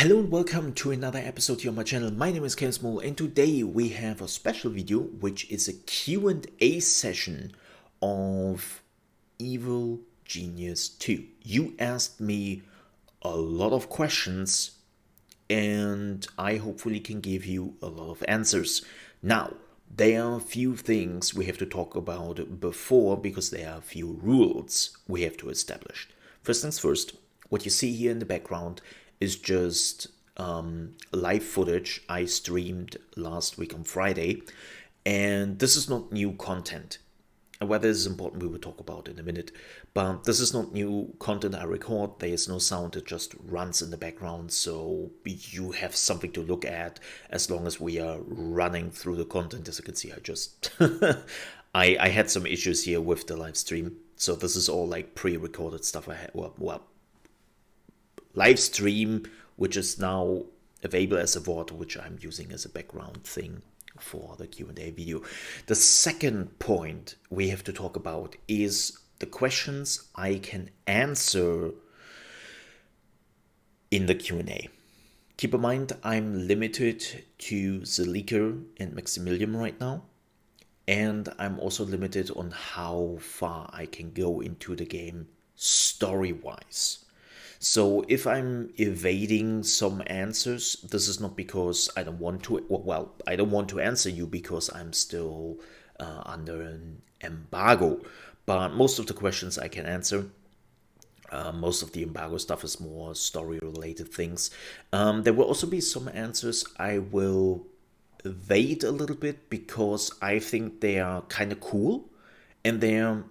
Hello and welcome to another episode here on my channel. My name is ChaosMole and today we have a special video which is a Q&A session of Evil Genius 2. You asked me a lot of questions and I hopefully can give you a lot of answers. Now, there are a few things we have to talk about before because there are a few rules we have to establish. First things first, what you see here in the background is just live footage I streamed last week on Friday, and this is not new content. And whether this is important we will talk about in a minute, but this is not new content I record. There is no sound, it just runs in the background, so you have something to look at as long as we are running through the content. As you can see, I just I had some issues here with the live stream, so this is all like pre-recorded stuff I had. Well, live stream, which is now available as a VOD, which I'm using as a background thing for the Q&A video. The second point we have to talk about is the questions I can answer in the Q&A. Keep in mind, I'm limited to the Leaker and Maximilian right now, and I'm also limited on how far I can go into the game story-wise. So if I'm evading some answers, this is not because I don't want to, well, I don't want to answer you because I'm still under an embargo, but most of the questions I can answer. Most of the embargo stuff is more story-related things. There will also be some answers I will evade a little bit because I think they are kind of cool and they're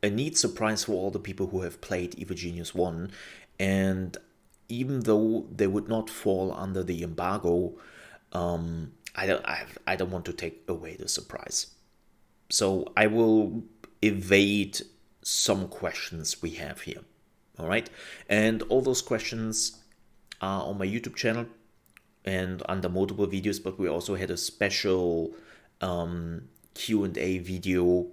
a neat surprise for all the people who have played Evil Genius 1. And even though they would not fall under the embargo, I don't want to take away the surprise. So I will evade some questions we have here. All right, and all those questions are on my YouTube channel and under multiple videos. But we also had a special Q&A video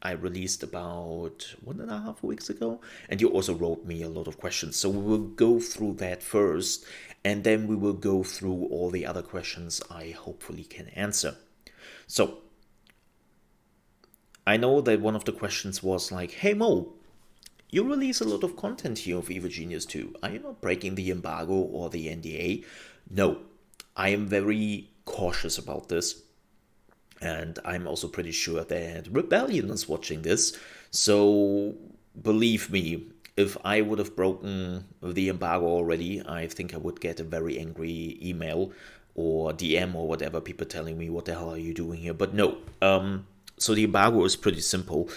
I released about 1.5 weeks ago, and you also wrote me a lot of questions. So we will go through that first, and then we will go through all the other questions I hopefully can answer. So I know that one of the questions was like, hey Mo, you release a lot of content here of Evil Genius 2. Are you not breaking the embargo or the NDA? No, I am very cautious about this. And I'm also pretty sure that Rebellion is watching this. So believe me, if I would have broken the embargo already, I think I would get a very angry email or DM or whatever, people telling me, what the hell are you doing here? But no, so the embargo is pretty simple.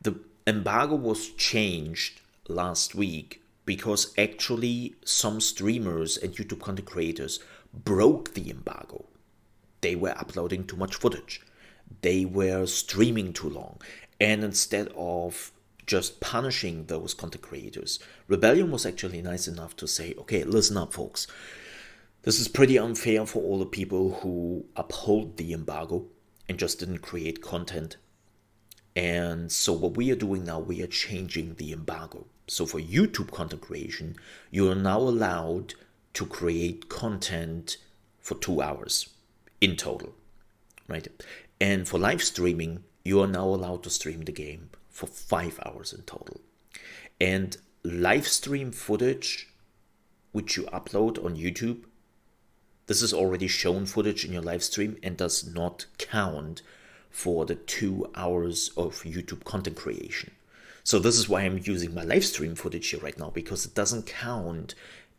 The embargo was changed last week because actually some streamers and YouTube content creators broke the embargo. They were uploading too much footage. They were streaming too long. And instead of just punishing those content creators, Rebellion was actually nice enough to say, okay, listen up, folks. This is pretty unfair for all the people who uphold the embargo and just didn't create content. And so what we are doing now, we are changing the embargo. So for YouTube content creation, you are now allowed to create content for 2 hours in total, right? And for live streaming, you are now allowed to stream the game for 5 hours in total. And live stream footage, which you upload on YouTube, this is already shown footage in your live stream and does not count for the 2 hours of YouTube content creation. So this is why I'm using my live stream footage here right now, because it doesn't count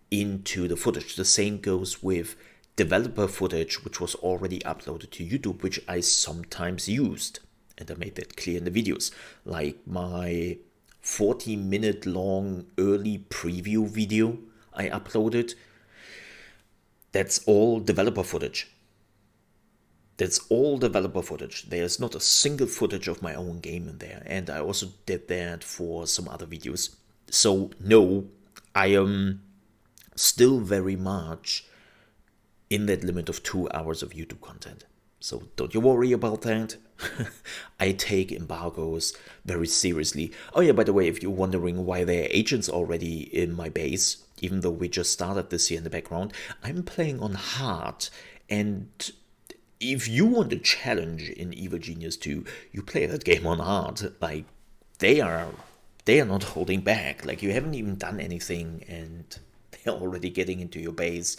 into the footage. The same goes with developer footage, which was already uploaded to YouTube, which I sometimes used. And I made that clear in the videos. Like my 40-minute long early preview video I uploaded. That's all developer footage. That's all developer footage. There's not a single footage of my own game in there. And I also did that for some other videos. So no, I am still very much in that limit of 2 hours of YouTube content. So don't you worry about that. I take embargoes very seriously. Oh yeah, by the way, if you're wondering why there are agents already in my base, even though we just started this here in the background, I'm playing on hard. And if you want a challenge in Evil Genius 2, you play that game on hard. Like, they are not holding back. Like, you haven't even done anything and they're already getting into your base.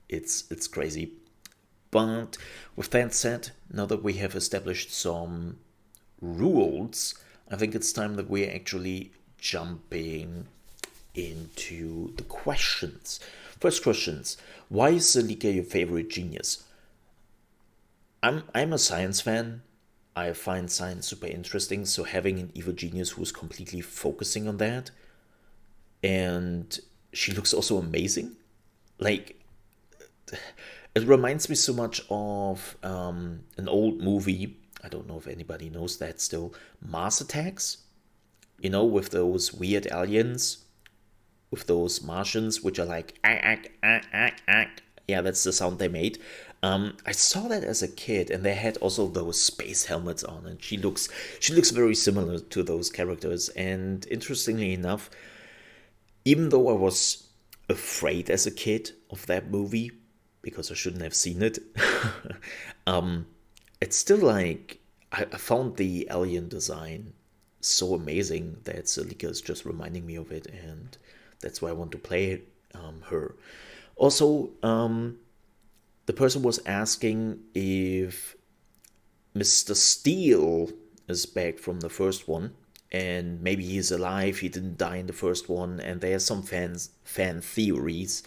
It's crazy. But with that said, now that we have established some rules, I think it's time that we're actually jumping into the questions. First questions. Why is Zalika your favorite genius? I'm a science fan. I find science super interesting, so having an evil genius who's completely focusing on that, and she looks also amazing. Like, it reminds me so much of an old movie. I don't know if anybody knows that still. Mars Attacks, with those weird aliens, with those Martians, which are like, yeah, that's the sound they made. I saw that as a kid, and they had also those space helmets on, and she looks very similar to those characters. And interestingly enough, even though I was afraid as a kid of that movie because I shouldn't have seen it, it's still like I found the alien design so amazing that Zalika is just reminding me of it, and that's why I want to play her. Also, the person was asking if Mr. Steele is back from the first one, and maybe he's alive, he didn't die in the first one, and there are some fan theories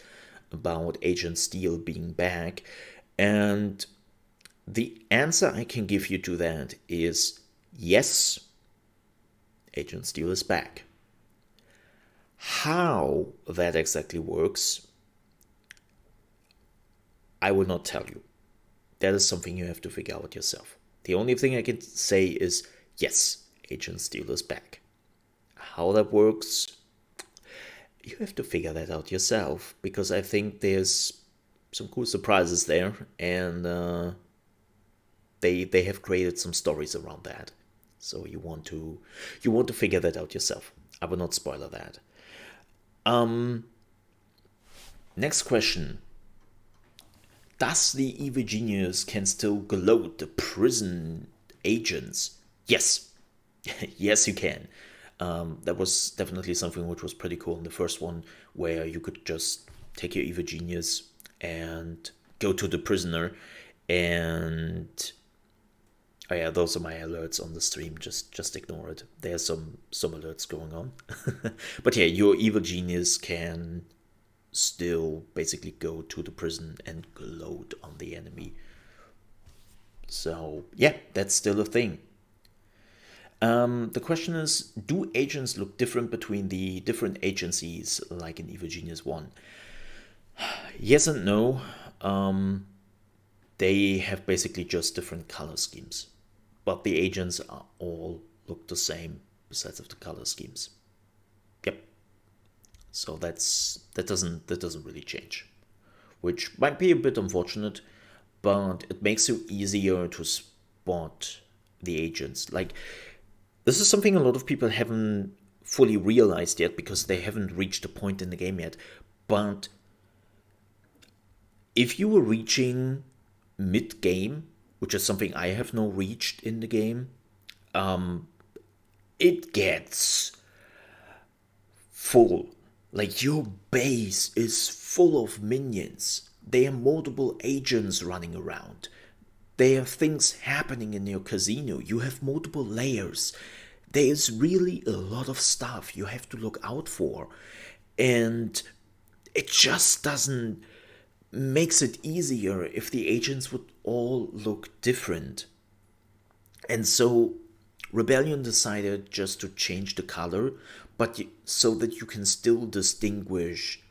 about Agent Steele being back. And the answer I can give you to that is yes, Agent Steele is back. How that exactly works, I will not tell you. That is something you have to figure out yourself. The only thing I can say is, yes, Agent Steele is back. How that works, you have to figure that out yourself, because I think there's some cool surprises there, and they have created some stories around that. So you want to figure that out yourself. I will not spoiler that. Next question. Does the evil genius can still gloat the prison agents? Yes. Yes, you can. That was definitely something which was pretty cool in the first one, where you could just take your evil genius and go to the prisoner, and oh yeah, those are my alerts on the stream. Just ignore it. There's some alerts going on. But yeah, your evil genius can still basically go to the prison and gloat on the enemy. So yeah, that's still a thing. The question is, do agents look different between the different agencies, like in Evil Genius 1? Yes and no. They have basically just different color schemes, but the agents all look the same besides of the color schemes. Yep. So that doesn't really change, which might be a bit unfortunate, but it makes it easier to spot the agents. Like, this is something a lot of people haven't fully realized yet because they haven't reached a point in the game yet. But if you were reaching mid-game, which is something I have now reached in the game, it gets full. Like, your base is full of minions. There are multiple agents running around. There are things happening in your casino. You have multiple layers. There is really a lot of stuff you have to look out for. And it just doesn't makes it easier if the agents would all look different. And so Rebellion decided just to change the color, but so that you can still distinguish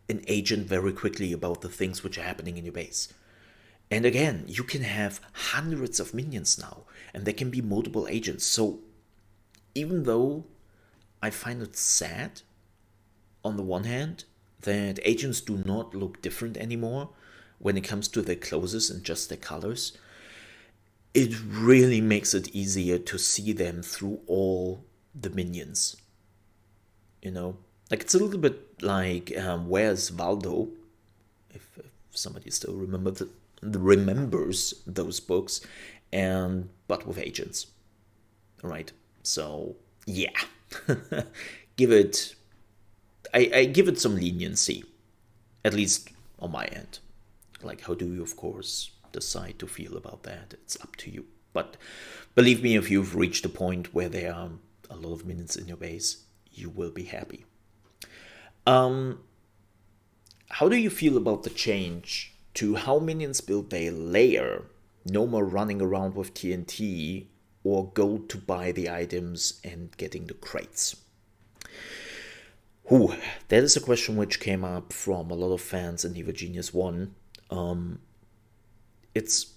an agent very quickly about the things which are happening in your base. And again, you can have hundreds of minions now, and there can be multiple agents. So even though I find it sad, on the one hand, that agents do not look different anymore when it comes to their clothes and just their colors, it really makes it easier to see them through all the minions. Like, it's a little bit like Where's Waldo, if somebody still remembers those books, and but with agents, right? So yeah, give it. I give it some leniency, at least on my end. Like, how do you, of course, decide to feel about that? It's up to you. But believe me, if you've reached a point where there are a lot of minutes in your base, you will be happy. How do you feel about the change to how minions build their lair? No more running around with TNT or go to buy the items and getting the crates. Ooh, that is a question which came up from a lot of fans in Evil Genius 1. It's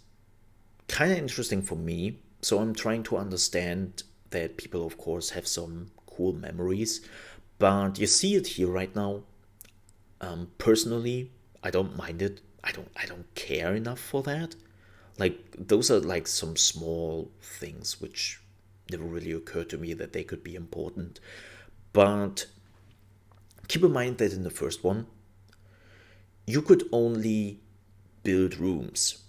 kind of interesting for me, so I'm trying to understand that people, of course, have some cool memories, but you see it here right now. Personally, I don't mind it. I don't care enough for that. Like, those are like some small things which never really occurred to me that they could be important. But keep in mind that in the first one, you could only build rooms,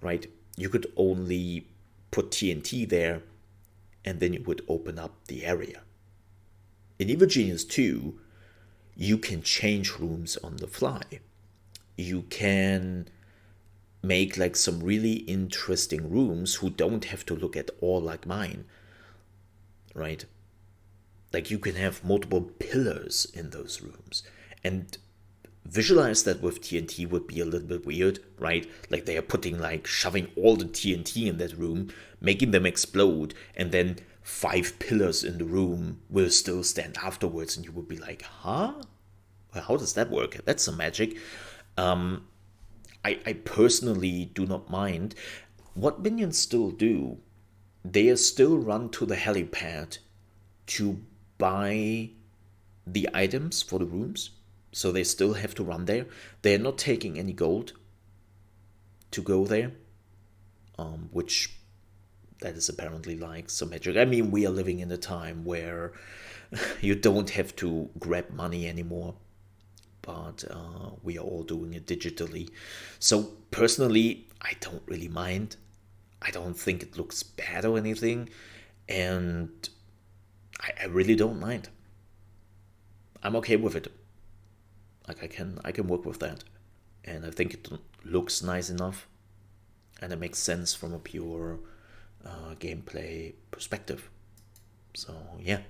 right? You could only put TNT there, and then you would open up the area. In Evil Genius 2, you can change rooms on the fly. You can make like some really interesting rooms who don't have to look at all like mine, right? Like, you can have multiple pillars in those rooms, and visualize that with TNT would be a little bit weird, right? Like, they are shoving all the TNT in that room, making them explode, and then 5 pillars in the room will still stand afterwards, and you would be like, huh? Well, how does that work? That's some magic. I personally do not mind. What minions still do, they still run to the helipad to buy the items for the rooms. So they still have to run there. They're not taking any gold to go there, which that is apparently like some magic. I mean, we are living in a time where you don't have to grab money anymore, but we are all doing it digitally. So personally, I don't really mind. I don't think it looks bad or anything, and I really don't mind. I'm okay with it. Like, I can work with that, and I think it looks nice enough, and it makes sense from a pure gameplay perspective. So yeah.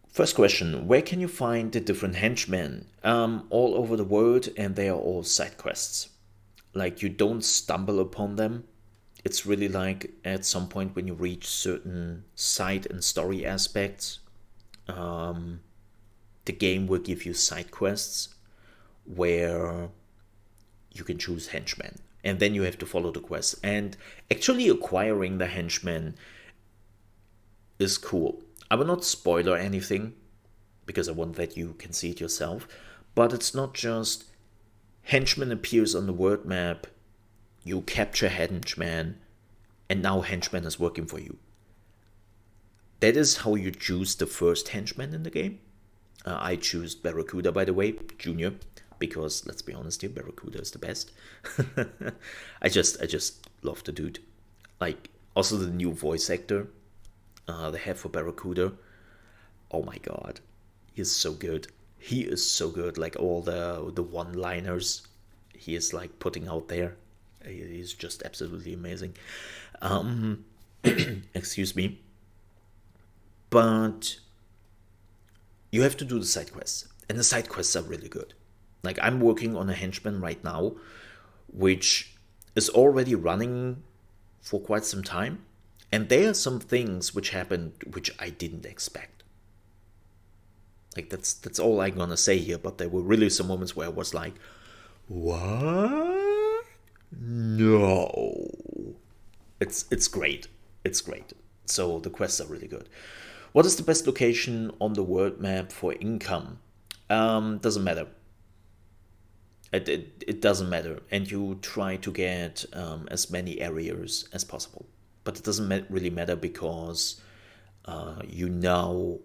First question: where can you find the different henchmen? All over the world, and they are all side quests. Like, you don't stumble upon them. It's really like at some point when you reach certain side and story aspects, the game will give you side quests where you can choose henchmen, and then you have to follow the quest. And actually acquiring the henchmen is cool. I will not spoiler anything because I want that you can see it yourself, but it's not just henchman appears on the world map, you capture henchman, and now henchman is working for you. That is how you choose the first henchman in the game. I choose Barracuda, by the way, Junior, because let's be honest here, Barracuda is the best. I just love the dude. Like, also the new voice actor they have for Barracuda. Oh my god, he is so good. He is so good. Like, all the one-liners he is like putting out there, he's just absolutely amazing. Excuse me. But you have to do the side quests, and the side quests are really good. Like, I'm working on a henchman right now, which is already running for quite some time, and there are some things which happened which I didn't expect. Like, that's all I'm gonna say here, but there were really some moments where I was like, what? No. It's great. It's great. So the quests are really good. What is the best location on the world map for income? Doesn't matter. It doesn't matter. And you try to get as many areas as possible. But it doesn't really matter because you now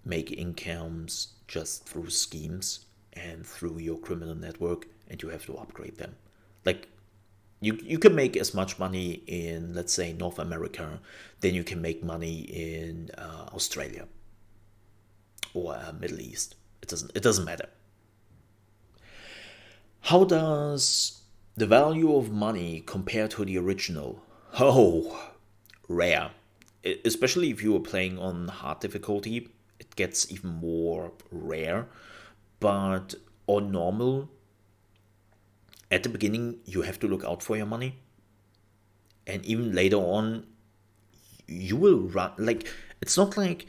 make incomes just through schemes and through your criminal network, and you have to upgrade them. Like, you can make as much money in, let's say, North America than you can make money in Australia or Middle East. It doesn't matter. How does the value of money compare to the original? Oh, rare. Especially if you were playing on hard difficulty, it gets even more rare. But on normal, at the beginning, you have to look out for your money. And even later on, you will run. Like, it's not like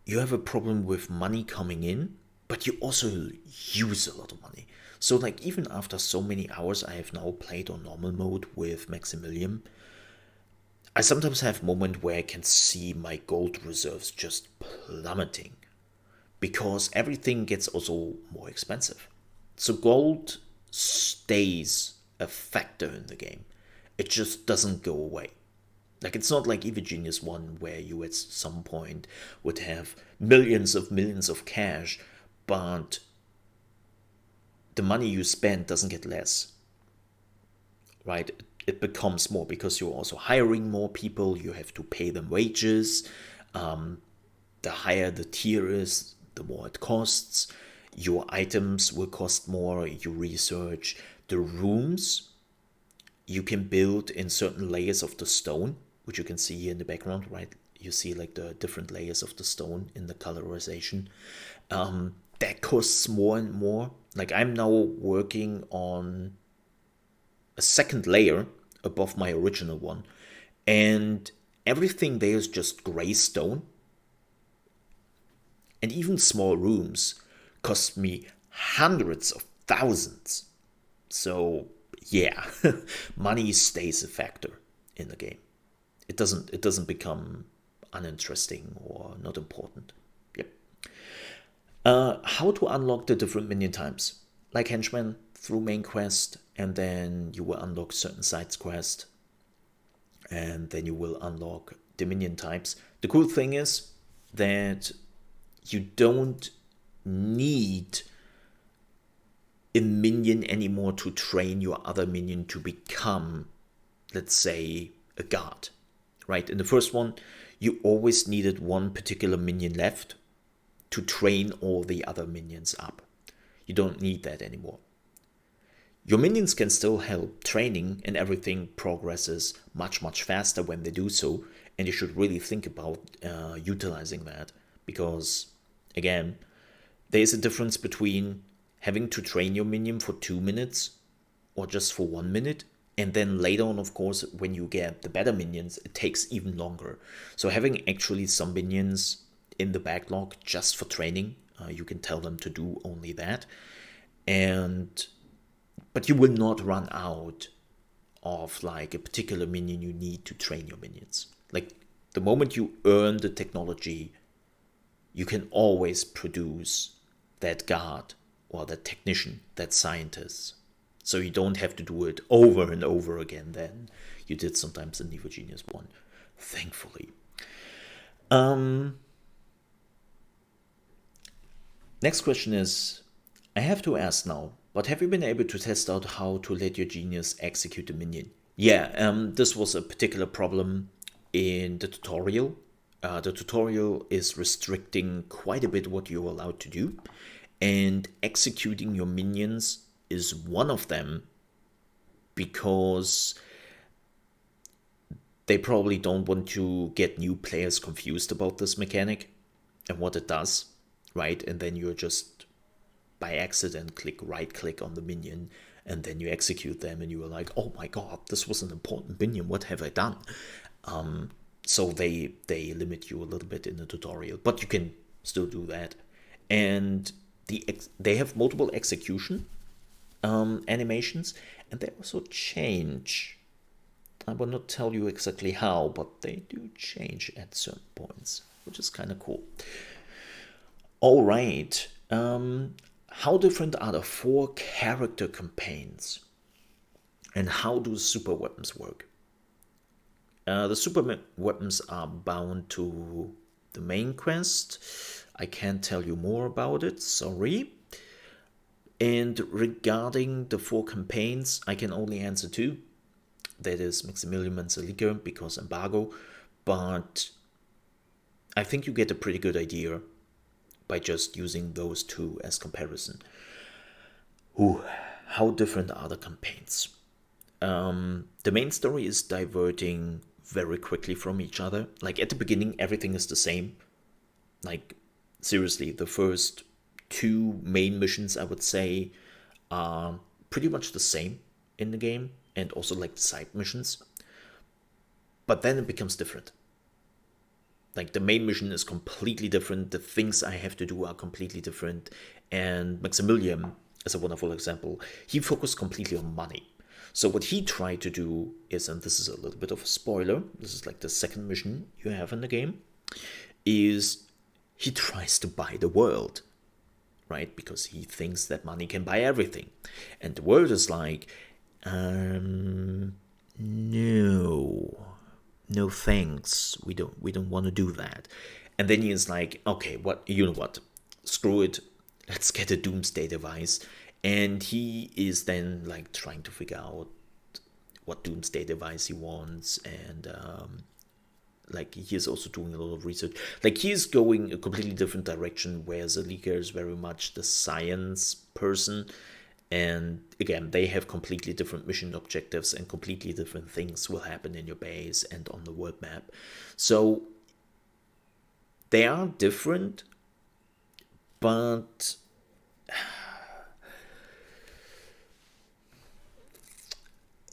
you have a problem with money coming in, but you also use a lot of money. So, like, even after so many hours I have now played on normal mode with Maximilian, I sometimes have moments where I can see my gold reserves just plummeting because everything gets also more expensive. So gold stays a factor in the game. It just doesn't go away. Like, it's not like Evil Genius 1 where you at some point would have millions of cash, but the money you spend doesn't get less, right? It becomes more because you're also hiring more people, you have to pay them wages. The higher the tier is, the more it costs. Your items will cost more, your research. The rooms you can build in certain layers of the stone, which you can see here in the background, right? You see like the different layers of the stone in the colorization. That costs more and more. Like, I'm now working on a second layer above my original one, and everything there is just gray stone. And even small rooms cost me hundreds of thousands. So yeah, money stays a factor in the game. It doesn't become uninteresting or not important. Yep. How to unlock the different minion types? Like Henchmen, through main quest, and then you will unlock certain side quest, and then you will unlock the minion types. The cool thing is that you don't need a minion anymore to train your other minion to become, let's say, a guard, right? In the first one, you always needed one particular minion left to train all the other minions up. You don't need that anymore. Your minions can still help training, and everything progresses much faster when they do so, and you should really think about utilizing that, because again, there's a difference between having to train your minion for 2 minutes or just for 1 minute, and then later on, of course, when you get the better minions, it takes even longer. So having actually some minions in the backlog just for training, you can tell them to do only that, but you will not run out of like a particular minion you need to train your minions. Like, the moment you earn the technology, you can always produce that guard or that technician, that scientist. So you don't have to do it over and over again then you did sometimes in Evil Genius 1, thankfully. Next question is, I have to ask now, but have you been able to test out how to let your genius execute a minion? Yeah, this was a particular problem in the tutorial. The tutorial is restricting quite a bit what you're allowed to do, and executing your minions is one of them, because they probably don't want to get new players confused about this mechanic and what it does, right? And then you're just by accident right click on the minion, and then you execute them, and you are like, oh my god, this was an important minion, what have I done? So they limit you a little bit in the tutorial, but you can still do that. And they have multiple execution animations, and they also change. I will not tell you exactly how, but they do change at certain points, which is kind of cool. All right. How different are the 4 character campaigns? And how do super weapons work? The super weapons are bound to the main quest. I can't tell you more about it, sorry. And regarding the 4 campaigns, I can only answer 2. That is Maximilian and Zalika, because embargo. But I think you get a pretty good idea by just using those 2 as comparison. Ooh, how different are the campaigns? The main story is diverting very quickly from each other. Like at the beginning, everything is the same. Like seriously, the first 2 main missions, I would say, are pretty much the same in the game, and also like the side missions. But then it becomes different. Like the main mission is completely different. The things I have to do are completely different. And Maximilian, as a wonderful example, he focused completely on money. So what he tried to do is, and this is a little bit of a spoiler, this is like the second mission you have in the game, is he tries to buy the world, right? Because he thinks that money can buy everything. And the world is like, no thanks, we don't want to do that. And then he is like, okay, you know what, screw it, let's get a doomsday device. And he is then like trying to figure out what doomsday device he wants, and like he is also doing a lot of research. Like he is going a completely different direction, whereas Zalika is very much the science person. And again, they have completely different mission objectives, and completely different things will happen in your base and on the world map. So they are different, but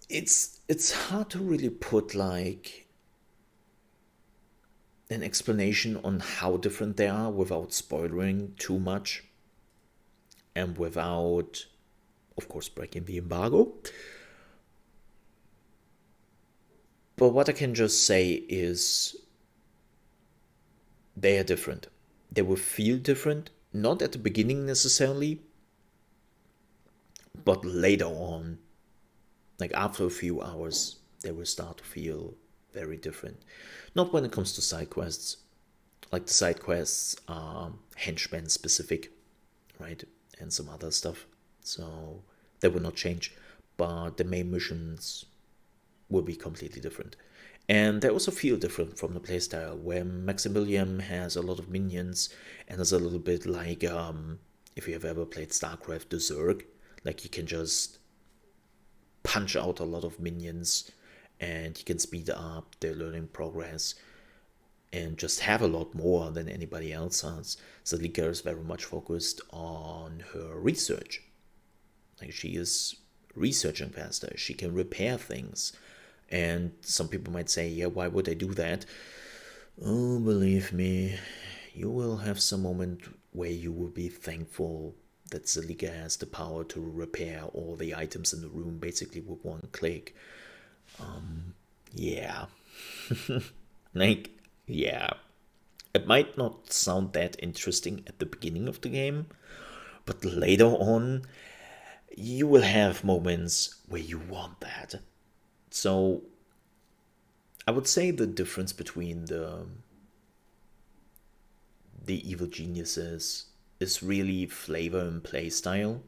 it's hard to really put like an explanation on how different they are without spoiling too much, and without, of course, breaking the embargo. But what I can just say is they are different. They will feel different, not at the beginning necessarily, but later on, like after a few hours, they will start to feel very different. Not when it comes to side quests. Like the side quests are Henchmen specific, right? And some other stuff. So they will not change. But the main missions will be completely different. And they also feel different from the playstyle, where Maximilian has a lot of minions and is a little bit like, if you have ever played StarCraft, the Zerg, like you can just punch out a lot of minions, and you can speed up their learning progress and just have a lot more than anybody else has. Zalika is very much focused on her research. Like she is researching faster, she can repair things. And some people might say, yeah, why would I do that? Oh, believe me, you will have some moment where you will be thankful that Zalika has the power to repair all the items in the room basically with one click. Yeah. Like, yeah. It might not sound that interesting at the beginning of the game, but later on, you will have moments where you want that. So, I would say the difference between the evil geniuses is really flavor and play style,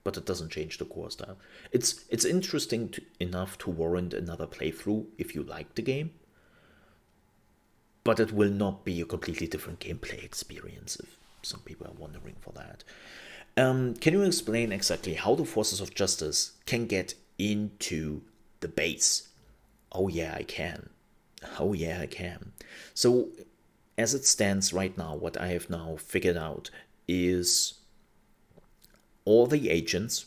but it doesn't change the core style. It's interesting enough to warrant another playthrough if you like the game, but it will not be a completely different gameplay experience if some people are wondering for that. Can you explain exactly how the forces of justice can get into the base? Oh yeah, I can. Oh yeah, I can. So, as it stands right now, what I have now figured out is all the agents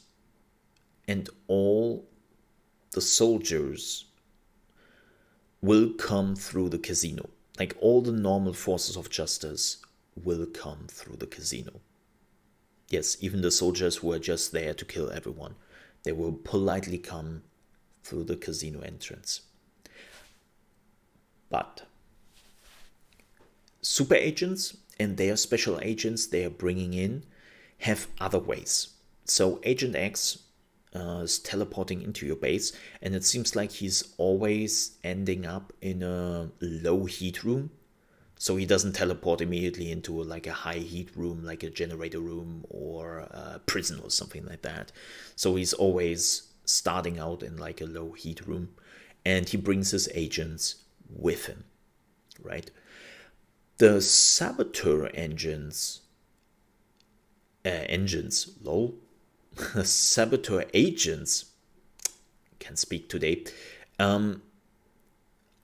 and all the soldiers will come through the casino. Like all the normal forces of justice will come through the casino. Yes, even the soldiers who are just there to kill everyone, they will politely come through the casino entrance. But super agents and their special agents they are bringing in have other ways. So Agent X is teleporting into your base, and it seems like he's always ending up in a low heat room. So he doesn't teleport immediately into like a high heat room, like a generator room or a prison or something like that. So he's always starting out in like a low heat room, and he brings his agents with him, right? The saboteur lol, saboteur agents, can speak today. On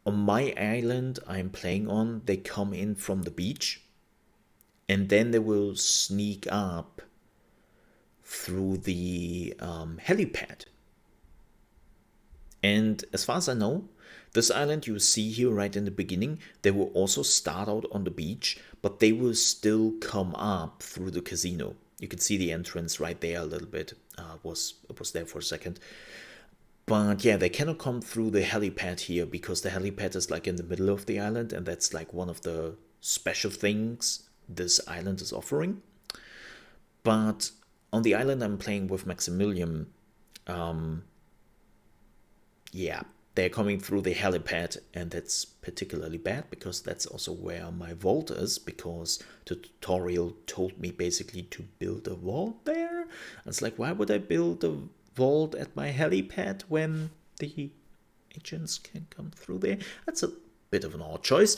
my island I'm playing on, they come in from the beach, and then they will sneak up through the helipad. And as far as I know, this island you see here right in the beginning, they will also start out on the beach, but they will still come up through the casino. You can see the entrance right there a little bit. It was there for a second. But yeah, they cannot come through the helipad here because the helipad is like in the middle of the island, and that's like one of the special things this island is offering. But on the island I'm playing with Maximilian, yeah, they're coming through the helipad, and that's particularly bad because that's also where my vault is, because the tutorial told me basically to build a vault there. It's like, why would I build a vault at my helipad when the agents can come through there? That's a bit of an odd choice.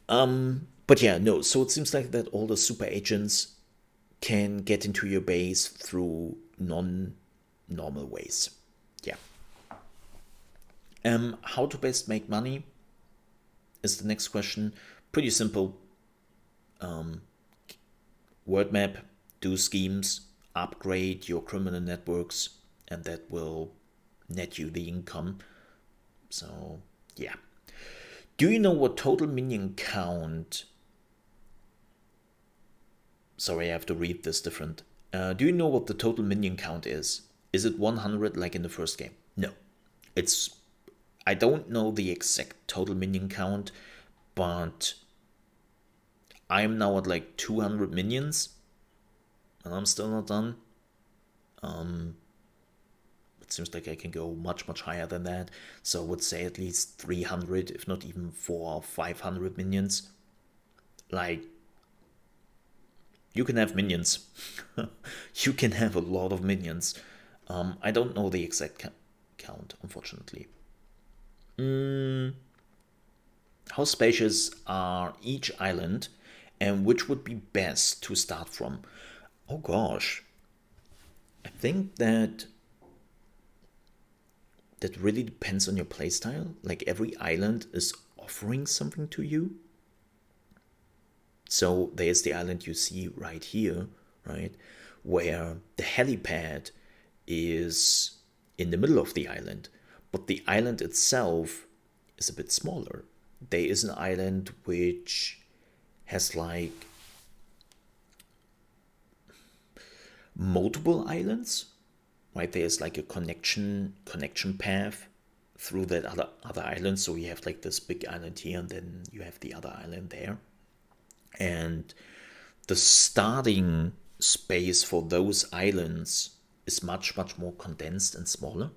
But yeah, no, so it seems like that all the super agents can get into your base through non-normal ways. Yeah. How to best make money is the next question. Pretty simple. Word map, do schemes, upgrade your criminal networks, and that will net you the income. So yeah. Do you know what total minion count? Sorry, I have to read this different. Do you know what the total minion count is? Is it 100 like in the first game? No. I don't know the exact total minion count, but I'm now at like 200 minions, and I'm still not done. It seems like I can go much, much higher than that. So I would say at least 300, if not even 400 or 500 minions. Like, you can have minions. You can have a lot of minions. I don't know the exact count, unfortunately. How spacious are each island, and which would be best to start from? Oh gosh. I think that really depends on your playstyle. Like, every island is offering something to you. So there's the island you see right here, right? Where the helipad is in the middle of the island, but the island itself is a bit smaller. There is an island which has like multiple islands, right? There's like a connection path through that other island. So you have like this big island here, and then you have the other island there. And the starting space for those islands is much, much more condensed and smaller,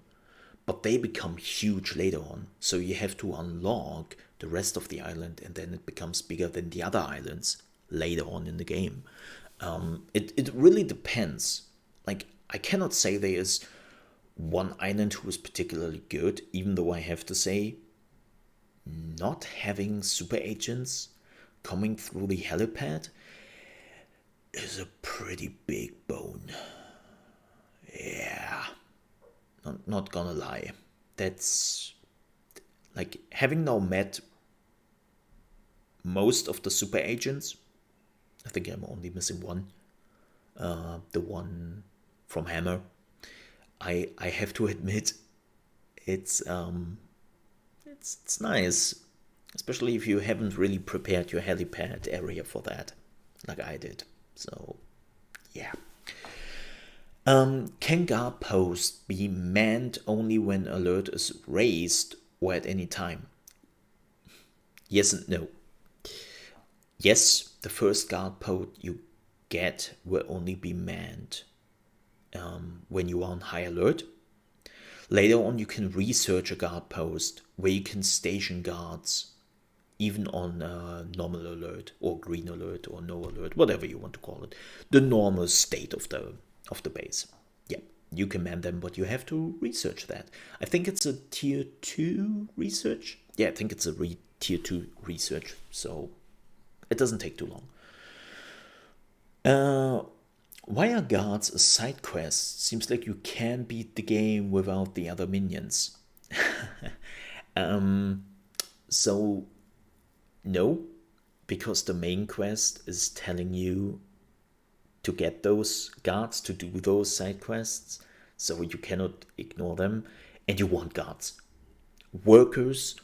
but they become huge later on. So you have to unlock the rest of the island, and then it becomes bigger than the other islands later on in the game. It really depends. Like, I cannot say there is one island who is particularly good, even though I have to say, not having super agents coming through the helipad is a pretty big bone. Yeah, not gonna lie. That's like, having now met most of the super agents, I think I'm only missing one, the one from Hammer. I have to admit, it's nice, especially if you haven't really prepared your helipad area for that, like I did. So yeah. Can guard post be manned only when alert is raised or at any time? Yes and no. Yes, the first guard post you get will only be manned when you are on high alert. Later on, you can research a guard post where you can station guards even on normal alert or green alert or no alert, whatever you want to call it, the normal state of the base. Yeah, you can man them, but you have to research that. I think it's a tier 2 research. Yeah, I think it's a tier 2 research, so it doesn't take too long. Why are guards a side quest? Seems like you can beat the game without the other minions. So, no, because the main quest is telling you to get those guards to do those side quests, so you cannot ignore them, and you want guards. Workers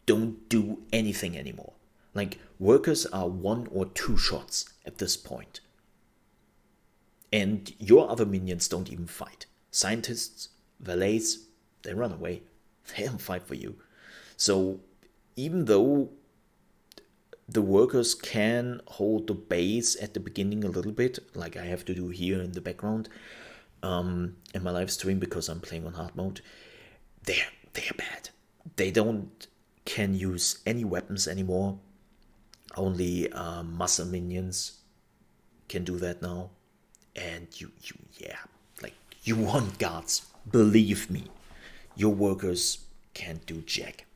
don't do anything anymore. Like, workers are 1 or 2 shots at this point. And your other minions don't even fight. Scientists, valets, they run away. They don't fight for you. So even though the workers can hold the base at the beginning a little bit, like I have to do here in the background in my live stream because I'm playing on hard mode, they're bad. They can use any weapons anymore. Only muscle minions can do that now. And you want guards. Believe me, your workers can't do jack.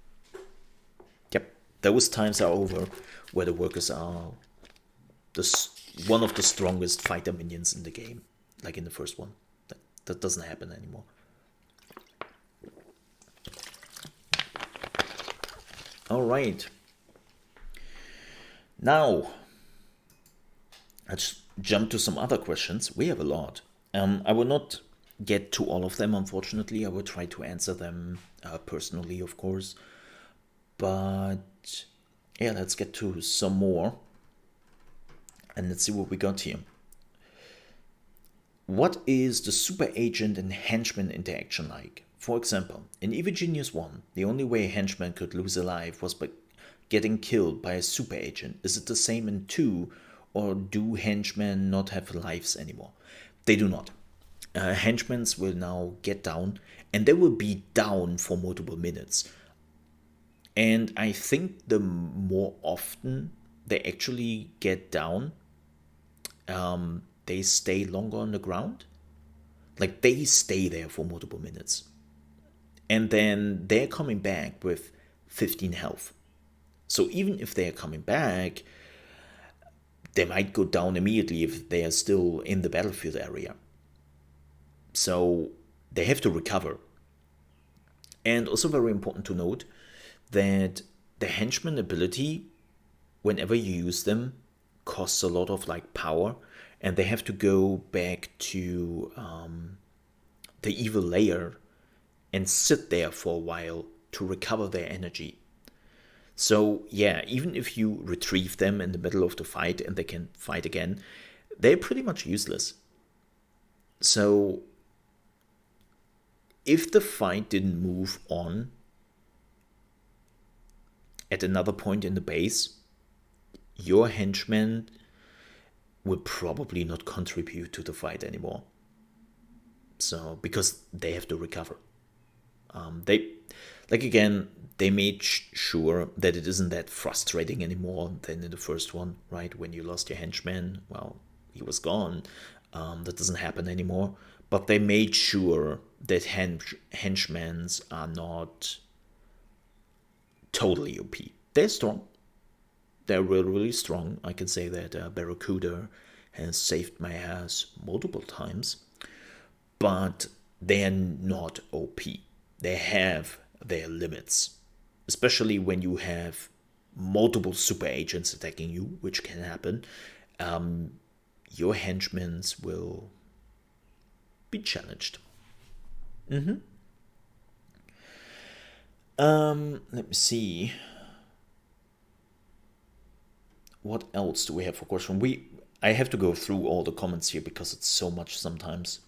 Yep, those times are over where the workers are one of the strongest fighter minions in the game, like in the first one. That doesn't happen anymore. All right. Now, let's jump to some other questions. We have a lot. I will not get to all of them, unfortunately. I will try to answer them personally, of course. But yeah, let's get to some more. And let's see what we got here. What is the super agent and henchman interaction like? For example, in Evil Genius 1, the only way a henchman could lose a life was by getting killed by a super agent. Is it the same in 2, or do henchmen not have lives anymore? They do not. Henchmen will now get down, and they will be down for multiple minutes. And I think the more often they actually get down, they stay longer on the ground. Like, they stay there for multiple minutes. And then they're coming back with 15 health. So even if they're coming back, they might go down immediately if they are still in the battlefield area. So they have to recover. And also very important to note that the henchman ability, whenever you use them, costs a lot of power, and they have to go back to the evil layer and sit there for a while to recover their energy. So yeah, even if you retrieve them in the middle of the fight and they can fight again, they're pretty much useless. So if the fight didn't move on at another point in the base, your henchmen will probably not contribute to the fight anymore. So, because they have to recover. They made sure that it isn't that frustrating anymore than in the first one, right? When you lost your henchman, well, he was gone. That doesn't happen anymore. But they made sure that henchmen are not totally OP. They're strong. They're really, really strong. I can say that Barracuda has saved my ass multiple times. But they're not OP. They have their limits. Especially when you have multiple super agents attacking you, which can happen. Your henchmen will be challenged. Let me see. What else do we have for question? I have to go through all the comments here because it's so much sometimes.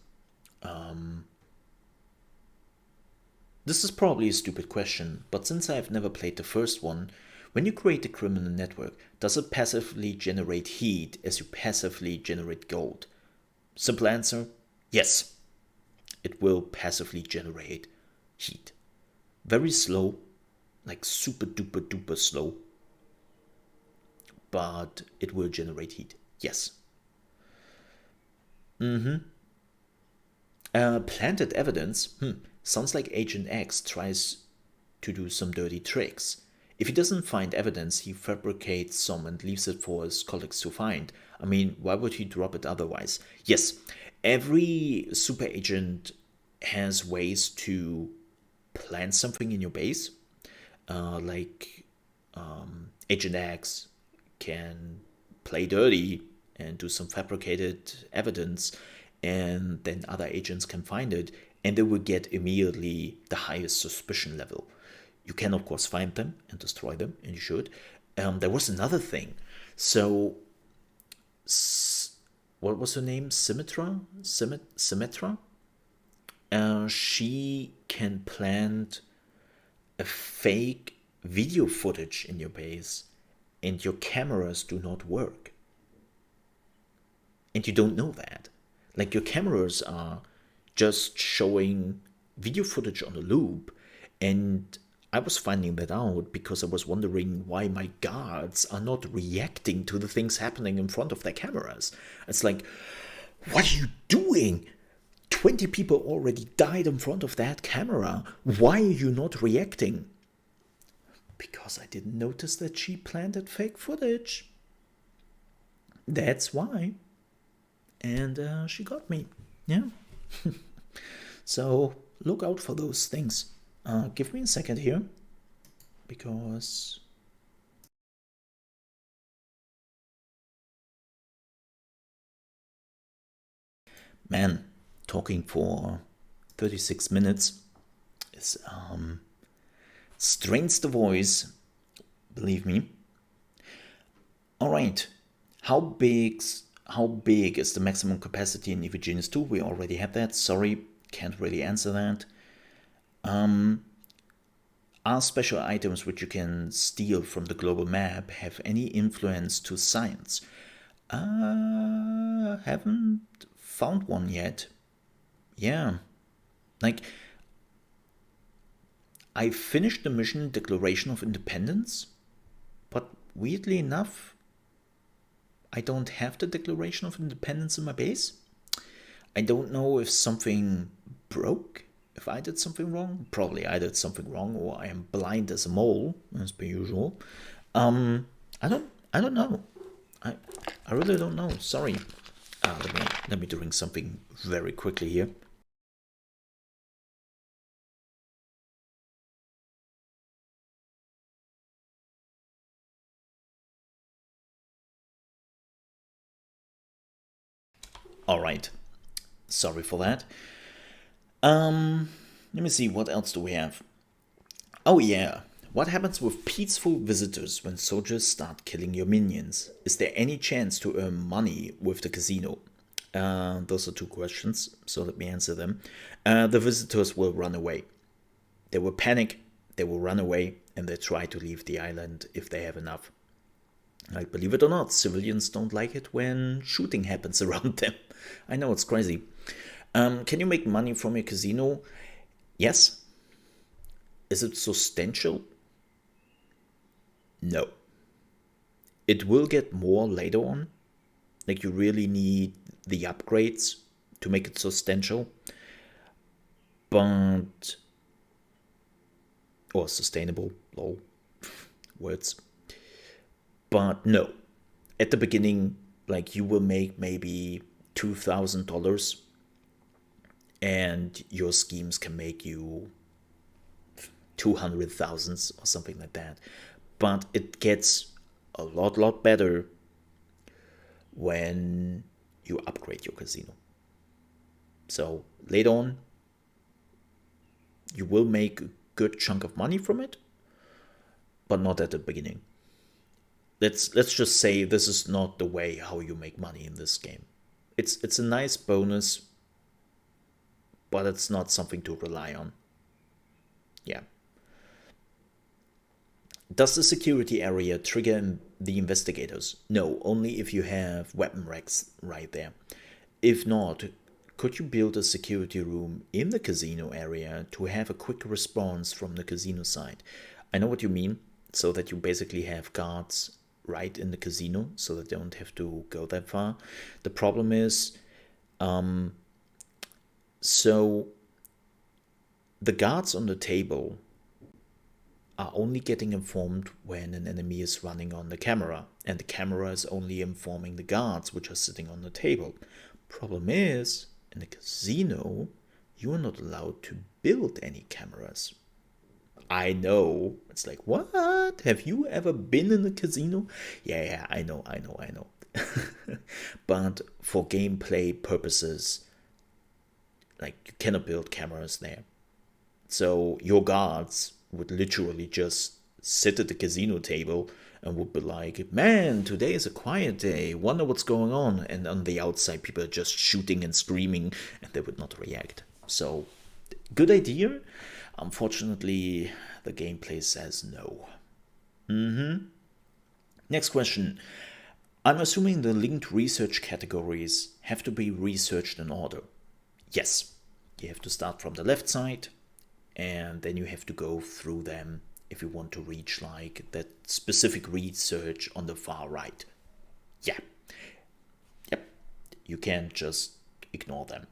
This is probably a stupid question, but since I've never played the first one, when you create a criminal network, does it passively generate heat as you passively generate gold? Simple answer, yes. It will passively generate heat. Very slow, like super duper duper slow, but it will generate heat. Yes. Planted evidence? Sounds like Agent X tries to do some dirty tricks. If he doesn't find evidence, he fabricates some and leaves it for his colleagues to find. I mean, why would he drop it otherwise? Yes, every super agent has ways to plant something in your base. Like Agent X can play dirty and do some fabricated evidence, and then other agents can find it, and they will get immediately the highest suspicion level. You can, of course, find them and destroy them, and you should. There was another thing. So, what was her name? Symmetra? Symmetra? She can plant a fake video footage in your base, and your cameras do not work. And you don't know that. Like, your cameras are just showing video footage on a loop, and I was finding that out because I was wondering why my guards are not reacting to the things happening in front of their cameras. It's like, what are you doing? 20 people already died in front of that camera. Why are you not reacting? Because I didn't notice that she planted fake footage. That's why. And she got me. Yeah. So look out for those things. Give me a second here, because man, talking for 36 minutes is strains the voice, believe me. All right, how big is the maximum capacity in EVGenius 2? We already have that. Sorry, can't really answer that. Are special items which you can steal from the global map have any influence to science? Haven't found one yet. Yeah. Like, I finished the mission Declaration of Independence, but weirdly enough, I don't have the Declaration of Independence in my base. I don't know if something broke, if I did something wrong. Probably I did something wrong, or I am blind as a mole, as per usual. I don't know. I really don't know. Sorry. Let me drink something very quickly here. All right. Sorry for that. Let me see, what else do we have? Oh yeah. What happens with peaceful visitors when soldiers start killing your minions? Is there any chance to earn money with the casino? Those are two questions, so let me answer them. The visitors will run away. They will panic, they will run away, and they try to leave the island if they have enough. Like, believe it or not, civilians don't like it when shooting happens around them. I know, it's crazy. Can you make money from your casino? Yes. Is it substantial? No. It will get more later on. Like, you really need the upgrades to make it substantial. But... or sustainable, lol. Words. But no. At the beginning, like, you will make maybe $2,000, and your schemes can make you 200,000 or something like that. But it gets a lot better when you upgrade your casino. So later on, you will make a good chunk of money from it, but not at the beginning. Let's just say this is not the way how you make money in this game. It's a nice bonus, but it's not something to rely on. Yeah. Does the security area trigger the investigators? No, only if you have weapon racks right there. If not, could you build a security room in the casino area to have a quick response from the casino side? I know what you mean, so that you basically have guards right in the casino, so they don't have to go that far. The problem is, so the guards on the table are only getting informed when an enemy is running on the camera, and the camera is only informing the guards which are sitting on the table. Problem is, in the casino, you are not allowed to build any cameras. I know. It's like, what? Have you ever been in a casino? Yeah, I know. But for gameplay purposes, like, you cannot build cameras there. So your guards would literally just sit at the casino table and would be like, man, today is a quiet day, wonder what's going on. And on the outside, people are just shooting and screaming, and they would not react. So, good idea. Unfortunately, the gameplay says no. Next question. I'm assuming the linked research categories have to be researched in order. Yes. You have to start from the left side, and then you have to go through them if you want to reach like that specific research on the far right. Yeah. Yep. You can't just ignore them.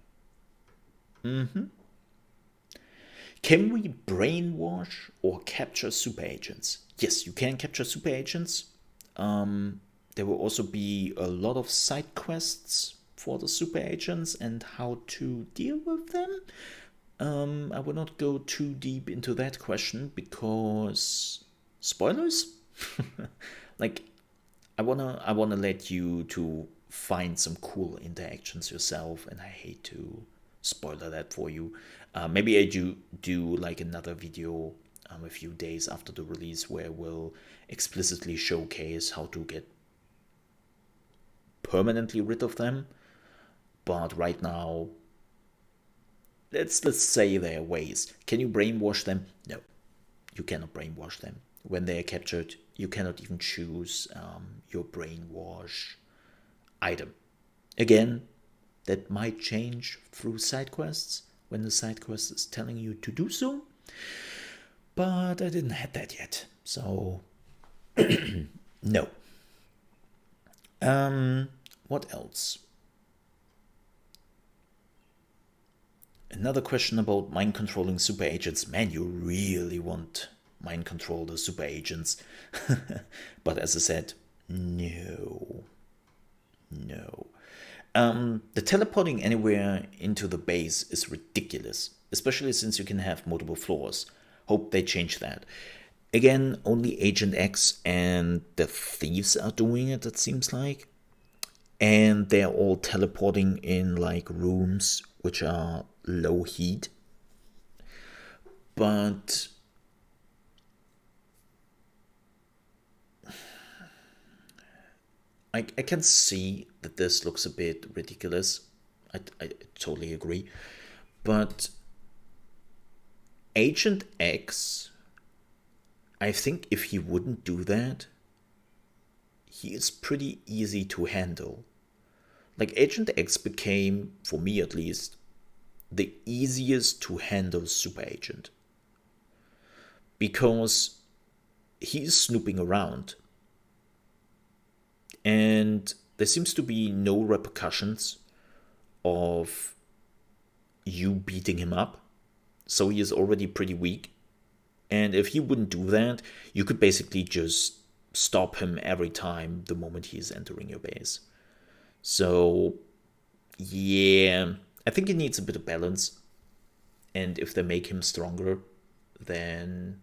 Can we brainwash or capture super agents? Yes, you can capture super agents. There will also be a lot of side quests for the super agents and how to deal with them. I will not go too deep into that question because spoilers. Like, I wanna let you to find some cool interactions yourself, and I hate to spoiler that for you. Maybe I do like another video a few days after the release where we'll explicitly showcase how to get permanently rid of them. But right now, let's say their ways. Can you brainwash them? No, you cannot brainwash them. When they are captured, you cannot even choose your brainwash item. Again, that might change through side quests when the side quest is telling you to do so. But I didn't have that yet, so no. What else? Another question about mind controlling super agents. Man, you really want mind control the super agents. But as I said, no. The teleporting anywhere into the base is ridiculous, especially since you can have multiple floors. Hope they change that. Again, only Agent X and the thieves are doing it, it seems like. And they're all teleporting in like rooms which are low heat. But I can see that this looks a bit ridiculous. I totally agree. But Agent X, I think if he wouldn't do that, he is pretty easy to handle. Like, Agent X became, for me at least, the easiest to handle super agent. Because he's snooping around. And there seems to be no repercussions of you beating him up. So he is already pretty weak. And if he wouldn't do that, you could basically just stop him every time the moment he is entering your base. So, yeah, I think he needs a bit of balance. And if they make him stronger, then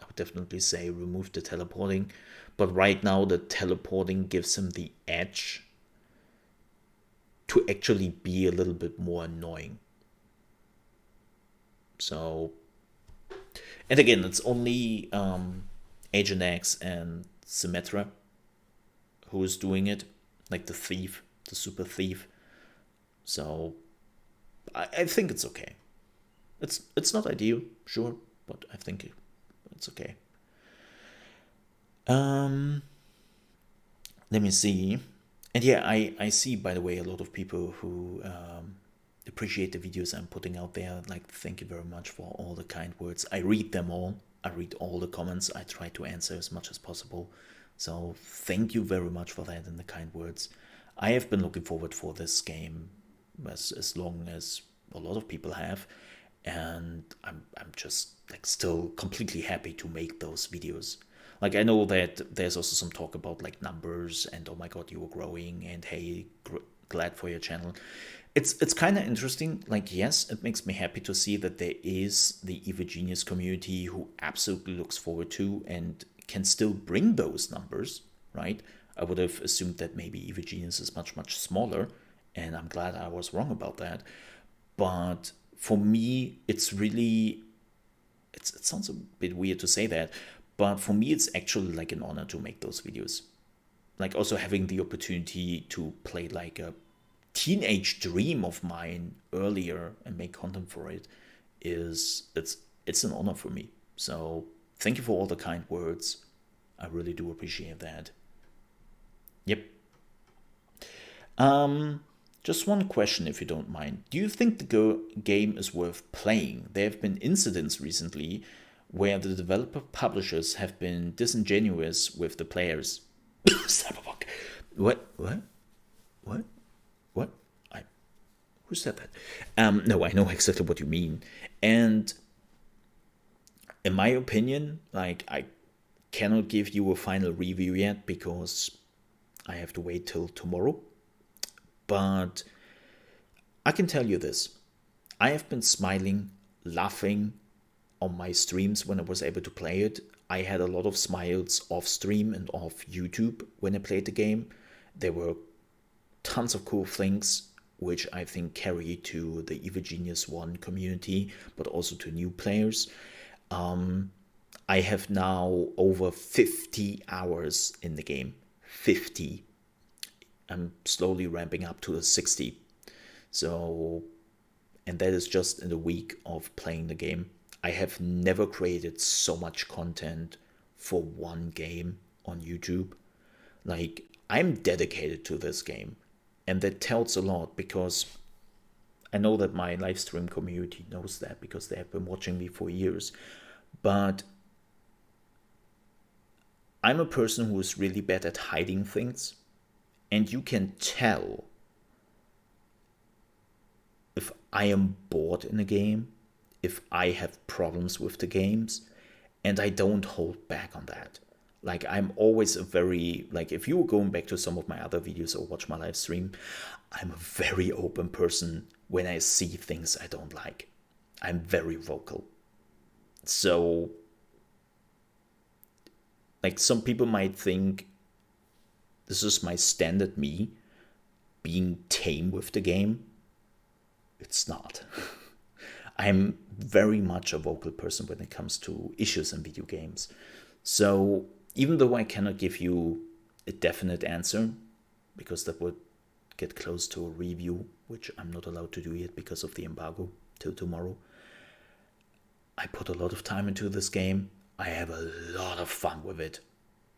I would definitely say remove the teleporting. But right now, the teleporting gives him the edge to actually be a little bit more annoying. So, and again, it's only Agent X and Symmetra who is doing it, like the thief, the super thief. So, I think it's okay. It's not ideal, sure, but I think it's okay. Let me see. And yeah, I see, by the way, a lot of people who appreciate the videos I'm putting out there. Like, thank you very much for all the kind words. I read them all. I read all the comments. I try to answer as much as possible. So thank you very much for that and the kind words. I have been looking forward for this game as long as a lot of people have, and I'm just like still completely happy to make those videos. Like, I know that there's also some talk about like numbers and, oh my god, you were growing, and hey, glad for your channel. It's kind of interesting. Like, yes, it makes me happy to see that there is the Evil community who absolutely looks forward to and can still bring those numbers, right? I would have assumed that maybe Evil is much smaller, and I'm glad I was wrong about that. But for me, it's really, it sounds a bit weird to say that, but for me, it's actually like an honor to make those videos. Like, also having the opportunity to play like a teenage dream of mine earlier and make content for it it's an honor for me. So thank you for all the kind words. I really do appreciate that. Yep. Just one question, if you don't mind. Do you think the game is worth playing? There have been incidents recently where the developer publishers have been disingenuous with the players. Cyberpunk. What? Who said that? No, I know exactly what you mean. And in my opinion, like, I cannot give you a final review yet because I have to wait till tomorrow. But I can tell you this. I have been smiling, laughing on my streams when I was able to play it. I had a lot of smiles off stream and off YouTube when I played the game. There were tons of cool things which I think carry to the Evil Genius 1 community, but also to new players. I have now over 50 hours in the game. 50. I'm slowly ramping up to the 60. So, and that is just in a week of playing the game. I have never created so much content for one game on YouTube. Like, I'm dedicated to this game. And that tells a lot, because I know that my live stream community knows that because they have been watching me for years. But I'm a person who is really bad at hiding things. And you can tell if I am bored in a game, if I have problems with the games, and I don't hold back on that. Like, I'm always a very, like, if you were going back to some of my other videos or watch my live stream, I'm a very open person when I see things I don't like. I'm very vocal. So, like, some people might think this is my standard me being tame with the game. It's not. I'm very much a vocal person when it comes to issues in video games. So even though I cannot give you a definite answer, because that would get close to a review, which I'm not allowed to do yet because of the embargo till tomorrow, I put a lot of time into this game. I have a lot of fun with it,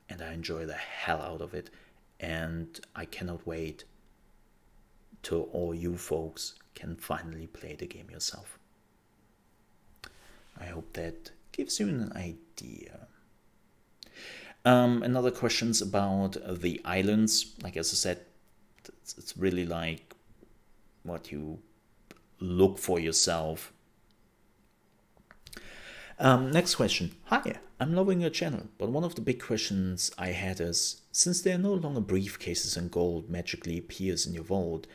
and I enjoy the hell out of it. And I cannot wait till all you folks can finally play the game yourself. I hope that gives you an idea. Another question's about the islands. Like, as I said, it's really like what you look for yourself. Next question. Hi, I'm loving your channel, but one of the big questions I had is, since there are no longer briefcases and gold magically appears in your vault,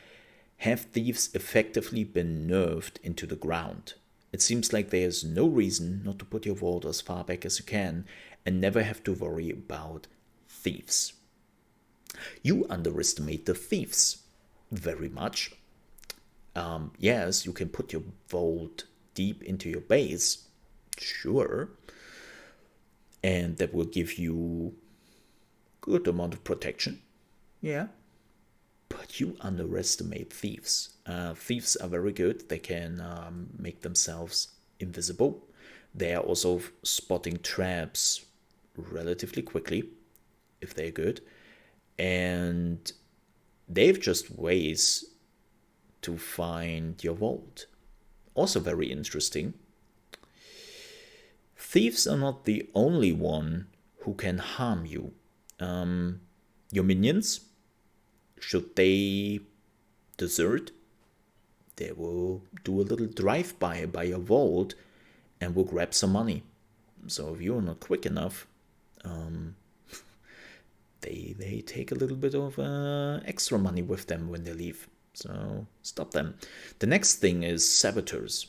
have thieves effectively been nerfed into the ground? It seems like there is no reason not to put your vault as far back as you can and never have to worry about thieves. You underestimate the thieves very much. Yes, you can put your vault deep into your base, sure, and that will give you good amount of protection, yeah, but you underestimate thieves. Thieves are very good. They can make themselves invisible. They are also spotting traps relatively quickly if they're good, and they've just ways to find your vault. Also very interesting. Thieves are not the only one who can harm you. Your minions, should they desert, they will do a little drive-by by a vault and will grab some money. So if you're not quick enough, they take a little bit of extra money with them when they leave. So stop them. The next thing is saboteurs.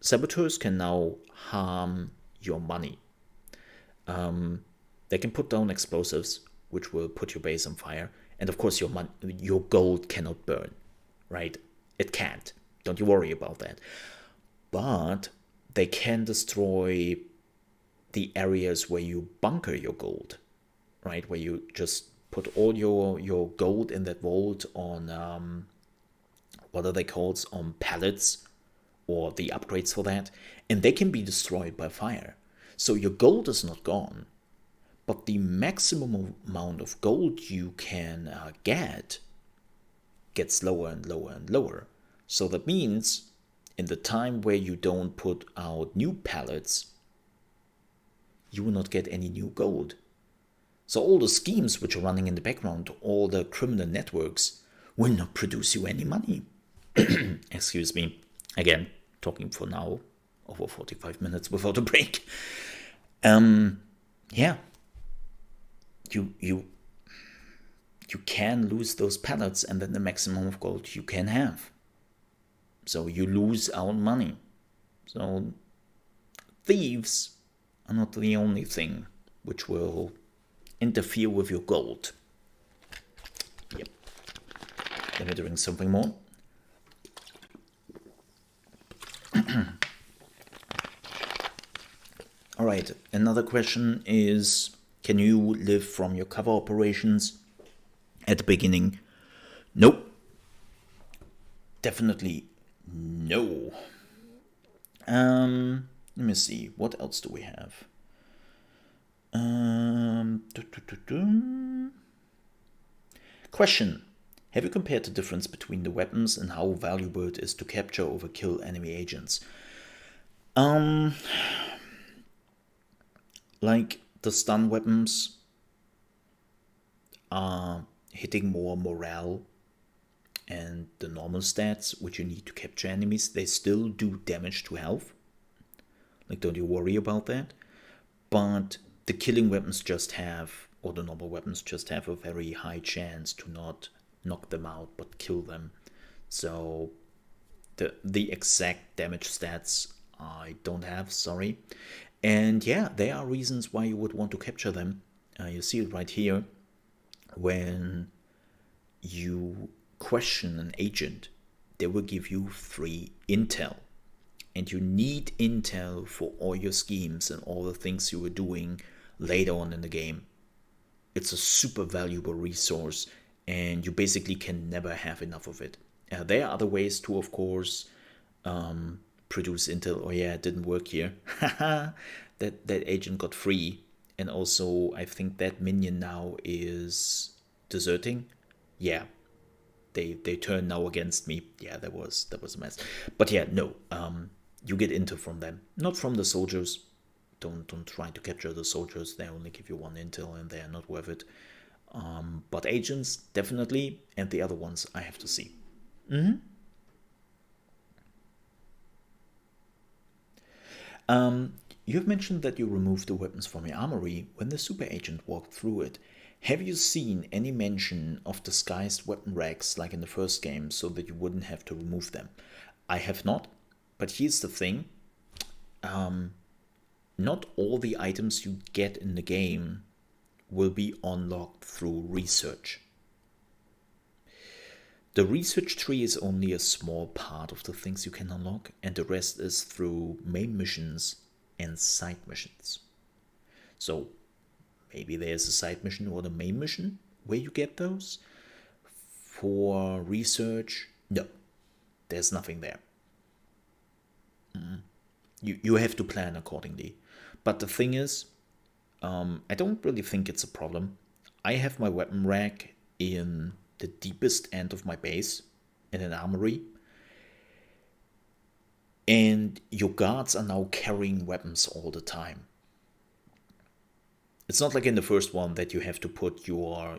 Saboteurs can now harm your money. They can put down explosives, which will put your base on fire. And of course, your gold cannot burn, right? It can't. Don't you worry about that. But they can destroy the areas where you bunker your gold, right? Where you just put all your gold in that vault on, what are they called? On pallets, or the upgrades for that. And they can be destroyed by fire. So your gold is not gone, but the maximum amount of gold you can get gets lower and lower and lower. So that means in the time where you don't put out new pallets, you will not get any new gold. So all the schemes which are running in the background, all the criminal networks, will not produce you any money. Excuse me. Again, talking for now over 45 minutes without a break. Yeah. You can lose those pallets, and then the maximum of gold you can have. So you lose out money. So thieves are not the only thing which will interfere with your gold. Yep. Let me drink something more. All right, another question is, can you live from your cover operations? At the beginning, nope. Definitely no. Let me see, what else do we have? Question. Have you compared the difference between the weapons and how valuable it is to capture or kill enemy agents? Like the stun weapons are hitting more morale, and the normal stats which you need to capture enemies, they still do damage to health. Like, don't you worry about that. But the killing weapons just have, or the normal weapons just have a very high chance to not knock them out but kill them. So the exact damage stats I don't have, sorry. And yeah, there are reasons why you would want to capture them. You see it right here. When you question an agent, they will give you free intel. And you need intel for all your schemes and all the things you were doing later on in the game. It's a super valuable resource, and you basically can never have enough of it. There are other ways to, of course, produce intel. Oh yeah, it didn't work here. that agent got free. And also, I think that minion now is deserting. Yeah, they turn now against me. Yeah, that was a mess. But yeah, no, you get intel from them, not from the soldiers. Don't try to capture the soldiers. They only give you one intel, and they are not worth it. But agents, definitely, and the other ones I have to see. You've mentioned that you removed the weapons from your armory when the super agent walked through it. Have you seen any mention of disguised weapon racks like in the first game so that you wouldn't have to remove them? I have not, but here's the thing. Not all the items you get in the game will be unlocked through research. The research tree is only a small part of the things you can unlock, and the rest is through main missions and side missions. So maybe there's a side mission or the main mission where you get those. For research, no, there's nothing there. You have to plan accordingly. But the thing is, I don't really think it's a problem. I have my weapon rack in the deepest end of my base, in an armory. And your guards are now carrying weapons all the time. It's not like in the first one that you have to put your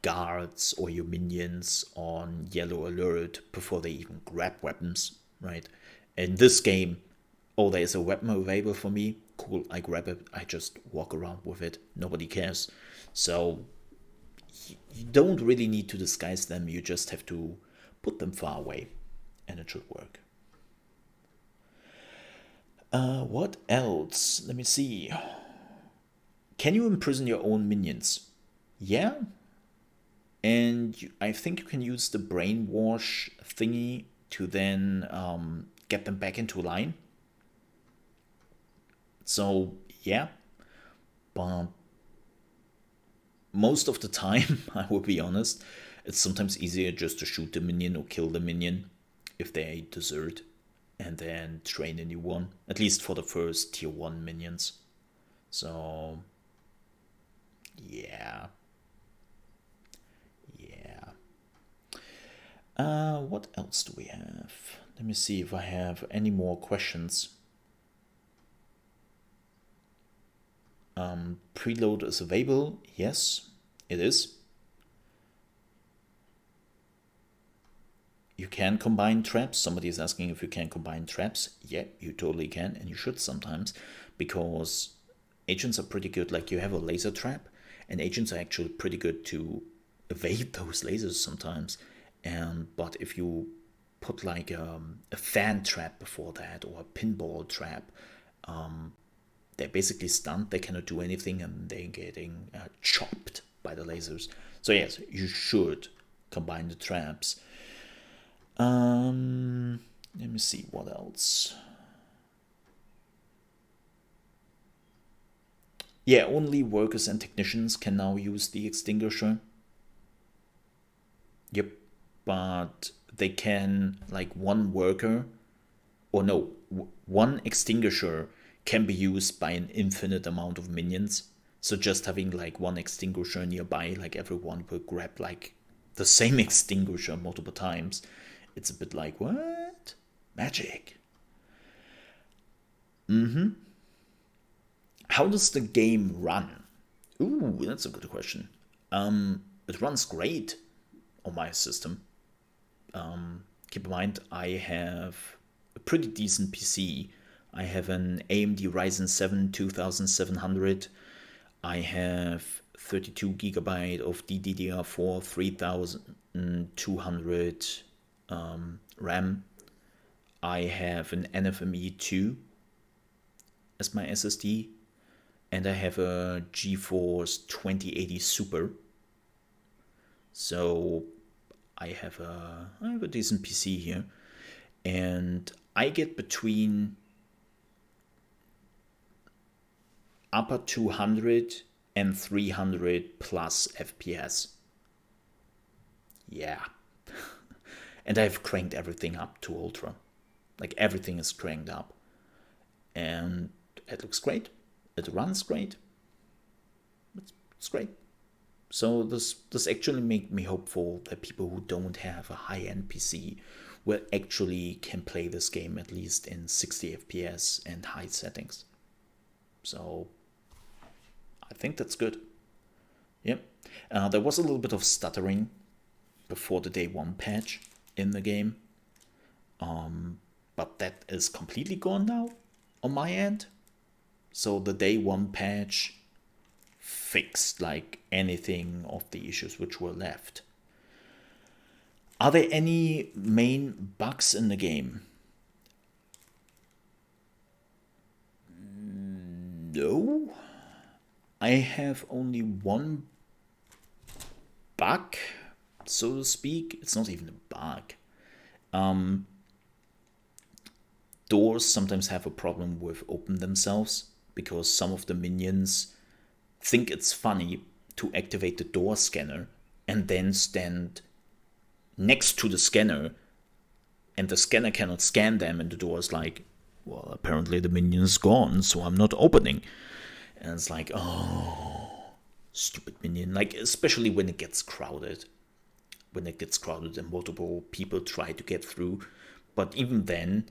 guards or your minions on yellow alert before they even grab weapons, right? In this game, oh, there's a weapon available for me. Cool, I grab it. I just walk around with it. Nobody cares. So you don't really need to disguise them. You just have to put them far away, and it should work. What else? Let me see. Can you imprison your own minions? Yeah. And I think you can use the Brainwash thingy to then get them back into line. So, yeah. But most of the time, I will be honest, it's sometimes easier just to shoot the minion or kill the minion if they desert, and then train a new one, at least for the first tier 1 minions. So, yeah. What else do we have? Let me see if I have any more questions. Preload is available. Yes, it is. You can combine traps. Somebody is asking if you can combine traps. Yeah, you totally can, and you should sometimes, because agents are pretty good. Like, you have a laser trap, and agents are actually pretty good to evade those lasers sometimes. But if you put like a fan trap before that, or a pinball trap, they're basically stunned. They cannot do anything, and they're getting chopped by the lasers. So yes, you should combine the traps. Let me see what else. Yeah, only workers and technicians can now use the extinguisher. Yep, but they can, like, one worker, or no, one extinguisher can be used by an infinite amount of minions. So just having like one extinguisher nearby, like everyone will grab like the same extinguisher multiple times. It's a bit like, what? Magic. How does the game run? Ooh, that's a good question. It runs great on my system. Keep in mind, I have a pretty decent PC. I have an AMD Ryzen 7 2700. I have 32 gigabyte of DDR4 3200 RAM. I have an NVMe 2 as my SSD, and I have a GeForce 2080 Super. So I have a decent PC here, and I get between upper 200 and 300 plus FPS. Yeah. And I've cranked everything up to ultra. Like, everything is cranked up. And it looks great. It runs great. It's great. So this actually makes me hopeful that people who don't have a high-end PC will actually can play this game at least in 60 FPS and high settings. So I think that's good. Yep. There was a little bit of stuttering before the day 1 patch in the game. But that is completely gone now on my end. So the day 1 patch fixed like anything of the issues which were left. Are there any main bugs in the game? No. I have only one bug, so to speak. It's not even a bug. Doors sometimes have a problem with open themselves, because some of the minions think it's funny to activate the door scanner and then stand next to the scanner, and the scanner cannot scan them, and the door is like, well, apparently the minion is gone, so I'm not opening. And it's like, oh, stupid minion. Like, especially when it gets crowded. When it gets crowded and multiple people try to get through. But even then,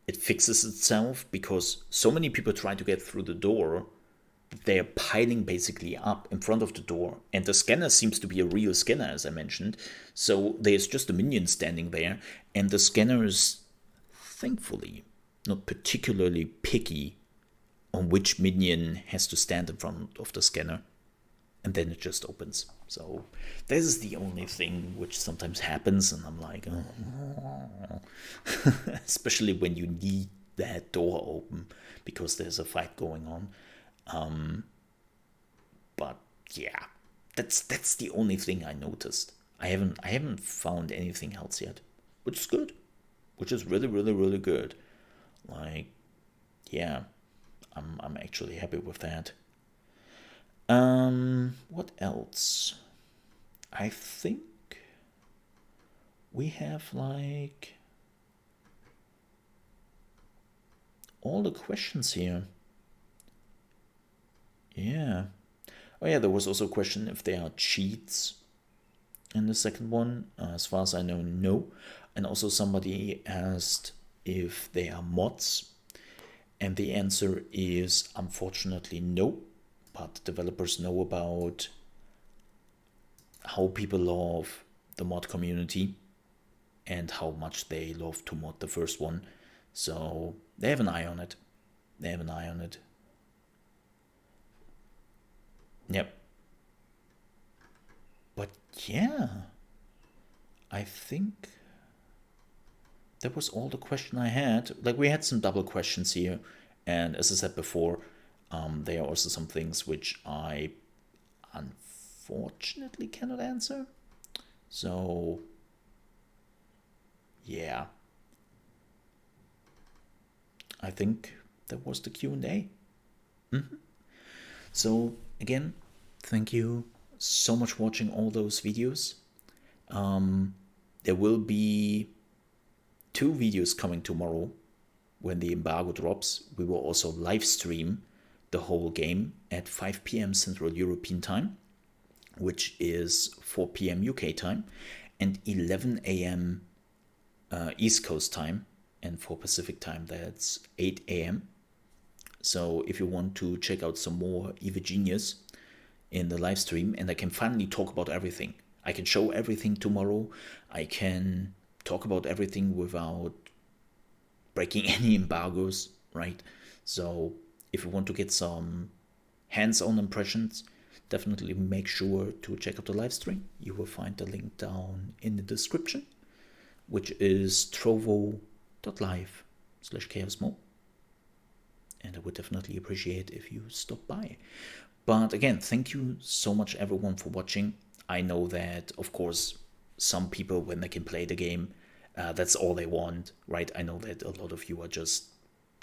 it fixes itself, because so many people try to get through the door they're piling basically up in front of the door, and the scanner seems to be a real scanner, as I mentioned. So there's just a minion standing there, and the scanner is, thankfully, not particularly picky on which minion has to stand in front of the scanner, and then it just opens. So this is the only thing which sometimes happens, and I'm like, oh. Especially when you need that door open because there's a fight going on. But yeah, that's the only thing I noticed. I haven't found anything else yet, which is good, which is really, really, really good. Like, yeah, I'm actually happy with that. What else? I think we have like all the questions here. Yeah. Oh yeah, there was also a question if there are cheats in the second one. As far as I know, no. And also somebody asked if there are mods. And the answer is unfortunately no. But developers know about how people love the mod community and how much they love to mod the first one. So they have an eye on it. Yep. But yeah, I think that was all the question I had. Like, we had some double questions here, and as I said before, there are also some things which I unfortunately cannot answer. So yeah, I think that was the Q&A. So again, thank you so much for watching all those videos. There will be 2 videos coming tomorrow when the embargo drops. We will also live stream the whole game at 5 p.m. Central European Time, which is 4 p.m. UK time, and 11 a.m. East Coast time, and for Pacific time that's 8 a.m. So if you want to check out some more Evil Genius in the live stream, and I can finally talk about everything. I can show everything tomorrow. I can talk about everything without breaking any embargoes, right? So if you want to get some hands-on impressions, definitely make sure to check out the live stream. You will find the link down in the description, which is trovo.live/ChaosMole. And I would definitely appreciate if you stop by. But again, thank you so much everyone for watching. I know that, of course, some people, when they can play the game, that's all they want, right? I know that a lot of you are just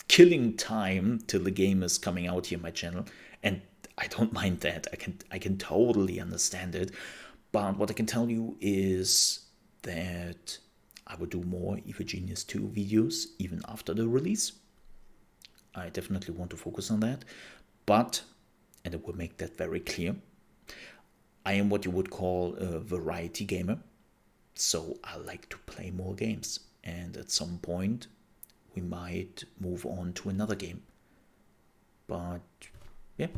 killing time till the game is coming out here on my channel, and I don't mind that. I can totally understand it. But what I can tell you is that I will do more Evil Genius 2 videos even after the release. I definitely want to focus on that, but, and I will make that very clear, I am what you would call a variety gamer, so I like to play more games, and at some point we might move on to another game. But yeah,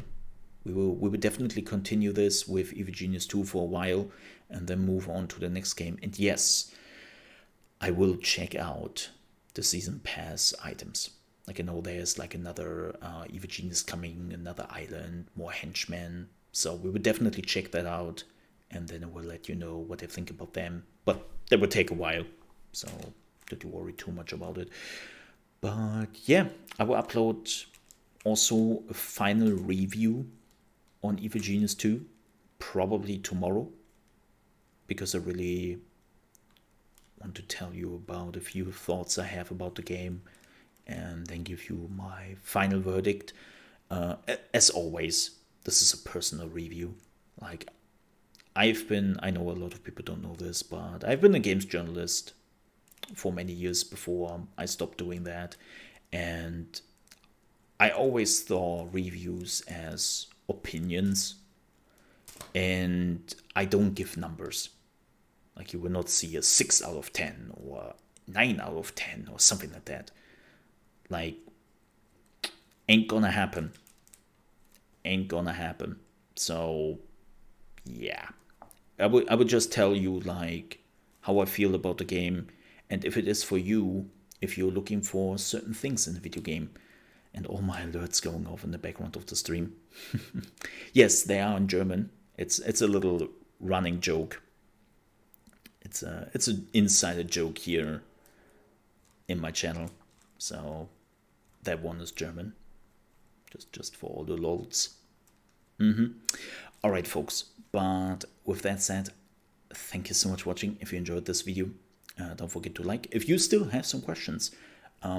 we will definitely continue this with Evil Genius 2 for a while, and then move on to the next game. And yes, I will check out the season pass items. Like, I know there's like another Evil Genius coming, another island, more henchmen. So we will definitely check that out, and then I will let you know what I think about them. But that will take a while, so don't you worry too much about it. But yeah, I will upload also a final review on Evil Genius 2, probably tomorrow, because I really want to tell you about a few thoughts I have about the game, and then give you my final verdict. As always, this is a personal review. Like, I know a lot of people don't know this, but I've been a games journalist for many years before I stopped doing that, and I always saw reviews as opinions, and I don't give numbers. Like, you will not see a 6 out of 10 or 9 out of 10 or something like that. Like, ain't gonna happen. ain't gonna happen. So yeah, I would just tell you like how I feel about the game, and if it is for you, if you're looking for certain things in a video game. And all my alerts going off in the background of the stream. Yes, they are in German. It's a little running joke. It's an insider joke here in my channel. So that one is German. Just for all the lols. All right, folks. But with that said, thank you so much for watching. If you enjoyed this video, don't forget to like. If you still have some questions,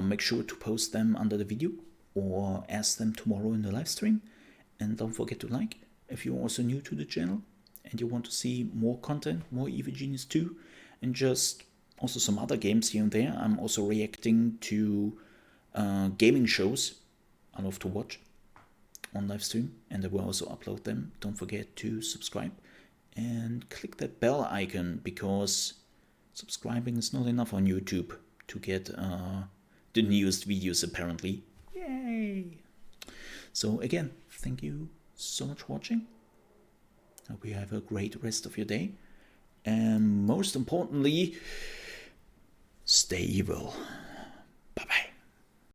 make sure to post them under the video or ask them tomorrow in the live stream. And don't forget to like. If you're also new to the channel and you want to see more content, more Evil Genius 2, and just also some other games here and there. I'm also reacting to gaming shows I love to watch on live stream, and I will also upload them. Don't forget to subscribe and click that bell icon, because subscribing is not enough on YouTube to get the newest videos apparently. Yay! So again, thank you so much for watching. Hope you have a great rest of your day. And most importantly, stay evil. Bye-bye.